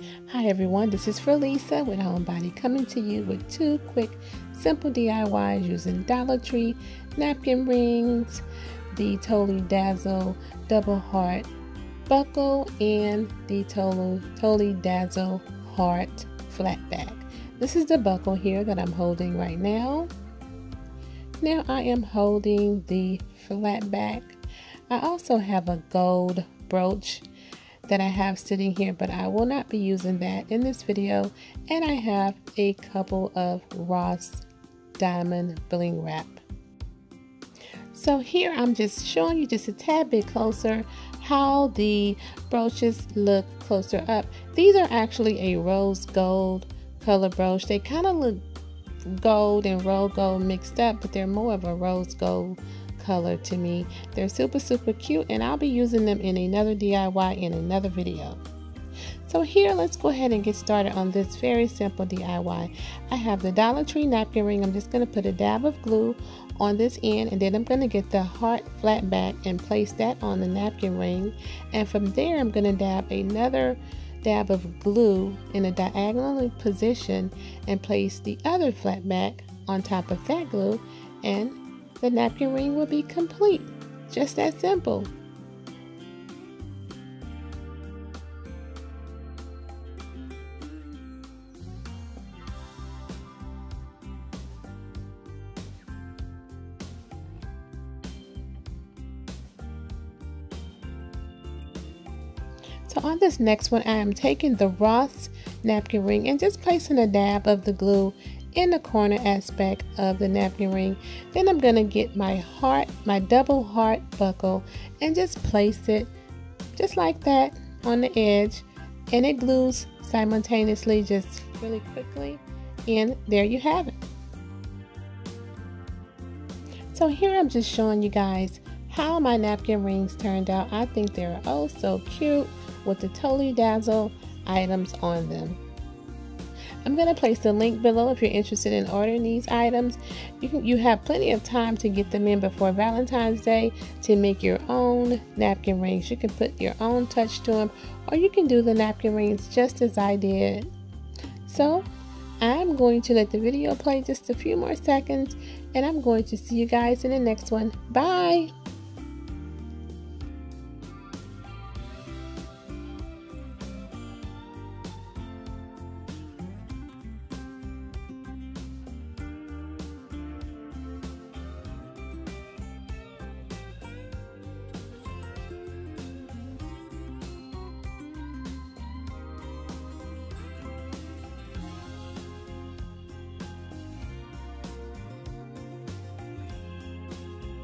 Hi everyone, this is Lisa with Homebody coming to you with two quick simple DIYs using Dollar Tree napkin rings, the Totally Dazzled double heart buckle, and the Totally Dazzled heart flat back. This is the buckle here that I'm holding right now. Now I am holding the flat back. I also have a gold brooch that I have sitting here, but I will not be using that in this video. And I have a couple of Ross diamond bling wrap. So here I'm just showing you just a tad bit closer how the brooches look closer up. These are actually a rose gold color brooch. They kind of look gold and rose gold mixed up, but they're more of a rose gold color to me. They're super cute, and I'll be using them in another DIY in another video. So here, let's go ahead and get started on this very simple DIY. I have the Dollar Tree napkin ring. I'm just going to put a dab of glue on this end, and then I'm going to get the heart flat back and place that on the napkin ring, and from there I'm going to dab another dab of glue in a diagonal position and place the other flat back on top of that glue, and the napkin ring will be complete. Just that simple. So on this next one, I am taking the Ross napkin ring and just placing a dab of the glue in the corner aspect of the napkin ring. Then I'm going to get my double heart buckle and just place it just like that on the edge, and it glues simultaneously just really quickly, and there you have it. So here I'm just showing you guys how my napkin rings turned out. I think they're oh so cute with the Totally Dazzled items on them. I'm going to place the link below if you're interested in ordering these items. You have plenty of time to get them in before Valentine's Day to make your own napkin rings. You can put your own touch to them, or you can do the napkin rings just as I did. So I'm going to let the video play just a few more seconds, and I'm going to see you guys in the next one. Bye!